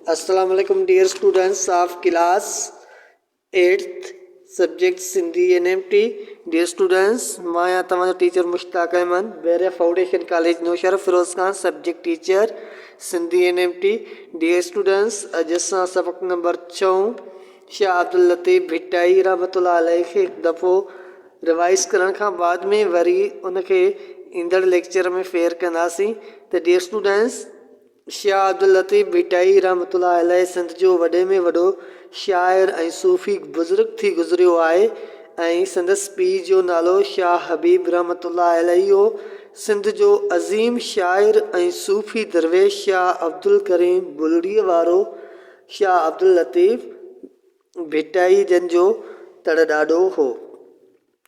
Assalamu alaikum dear students of class 8th subject Sindhi NMT. Dear students, मैं तव्हांजो teacher Mushtaq Ahmed Beriya Foundation College Naushahro Feroze Khan subject teacher Sindhi NMT. Dear students, अॼु असां सबक number 6 Shah Abdul Latif Bhittai रहमतुल्लाह अलैह खे हिकु दफ़ो रिवाइज़ करण खां बाद में वरी उनखे ईंदड़ लेक्चर में फेयर कंदासीं. त डियर स्टूडेंट्स, शाह अब्दुल लतीफ़ भिटाई रहमतुल्लाह अलैह सिंध जो वॾे में वॾो शाइर ऐं सूफ़ी बुज़ुर्ग थी गुज़रियो आहे ऐं संदसि पीउ जो नालो शाह हबीब रहमतुल्लाह अलैह हो. सिंध जो अज़ीम शाइर ऐं सूफ़ी दरवेश शाह अब्दुल करीम बुलड़ीअ वारो शाह अब्दुल लतीफ़ भिटाई जन जो तड़ ॾाढो हो.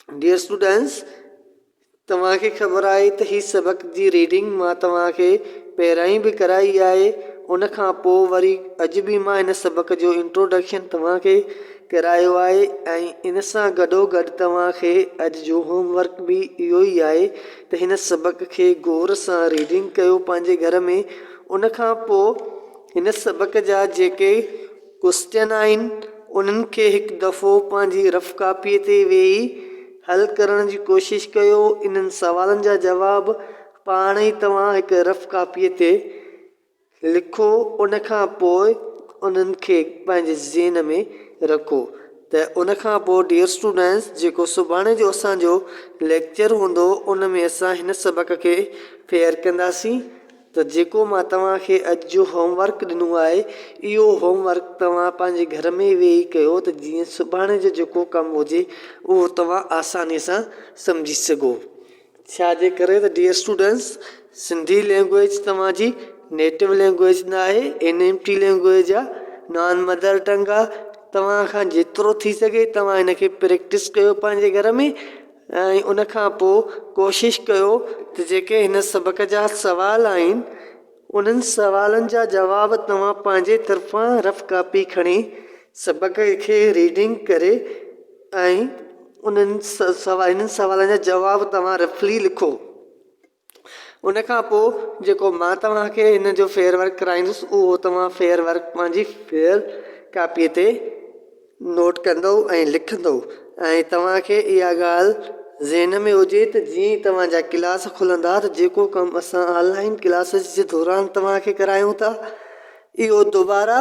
डियर स्टूडेंट्स, तव्हांखे ख़बर आहे त हीअ सबक जी रीडिंग मां तव्हांखे पहिरां ई बि कराई आहे. उन खां पोइ वरी अॼु बि मां हिन सबक जो इंट्रोडक्शन तव्हांखे करायो आहे ऐं इन सां गॾोगॾु तव्हांखे अॼु जो होमवर्क बि इहो ई आहे त हिन सबक खे गौर सां रीडिंग कयो पंहिंजे घर में. उन खां पोइ हिन सबक जा जेके क्वेश्चन आहिनि उन्हनि खे हिकु दफ़ो पंहिंजी रफ कापीअ ते वेही हल करण जी कोशिशि कयो. इन्हनि सवालनि जा जवाब पाण ई तव्हां हिकु रफ कापीअ ते लिखो. उन खां पोइ उन्हनि खे पंहिंजे ज़हन में रखो. त उन खां पोइ डियर स्टूडेंट्स, जेको सुभाणे जो असांजो लेक्चर हूंदो उन में असां हिन सबक खे फेयर कंदासीं. त जेको मां तव्हांखे अॼु जो होमवर्क ॾिनो आहे इहो होमवर्क तव्हां पंहिंजे घर में वेही कयो त जीअं सुभाणे जो जेको कमु हुजे उहो तव्हां आसानीअ सां सम्झी सघो. छाजे करे त डियर स्टूडेंट्स, सिंधी लैंग्वेज तव्हांजी नेटिव लैंग्वेज न आहे, NMT लैंग्वेज आहे, नॉन मदर टंग आहे. तव्हां खां जेतिरो थी सघे तव्हां हिनखे प्रैक्टिस कयो पंहिंजे घर में ऐं उन खां पोइ कोशिशि कयो त जेके हिन सबक जा सवाल आहिनि उन्हनि सवालनि जा जवाब तव्हां पंहिंजे तरफ़ां रफ कापी खणी सबक खे रीडिंग करे ऐं हिननि सवालनि जा जवाब तव्हां रफली लिखो. उन खां पोइ जेको मां तव्हांखे हिन जो फेयर वर्क कराईंदुसि उहो तव्हां फेयर वर्क पंहिंजी फेयर कापीअ ते नोट कंदो ऐं लिखंदो. ऐं तव्हांखे इहा ॻाल्हि ज़हन में हुजे त जीअं ई तव्हांजा क्लास खुलंदा त जेको कमु असां ऑनलाइन क्लासिस जे दौरान तव्हांखे करायूं था इहो दोबारा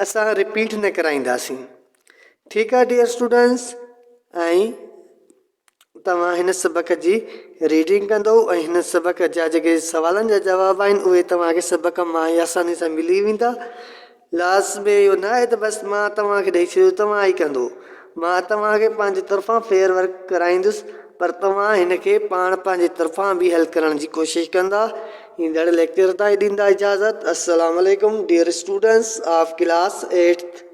असां रिपीट न कराईंदासीं. ठीकु आहे डियर स्टूडेंट्स, ऐं तव्हां हिन सबक जी रीडिंग कंदो ऐं हिन सबक जा जेके सवालनि जा जवाब आहिनि उहे तव्हांखे सबक मां आसानी सां मिली वेंदा. लास्ट में इहो न आहे त बसि मां तव्हांखे ॾेई छॾियो तव्हां ई कंदो. मां तव्हांखे पंहिंजे तरफ़ां फेयर वर्क कराईंदुसि पर तव्हां हिनखे पाण पंहिंजे तरफ़ां बि हल करण जी कोशिशि कंदा. ईंदड़ लेक्चर ताईं ॾींदा इजाज़त. अस्सलाम वालेकुम dear students of class 8th.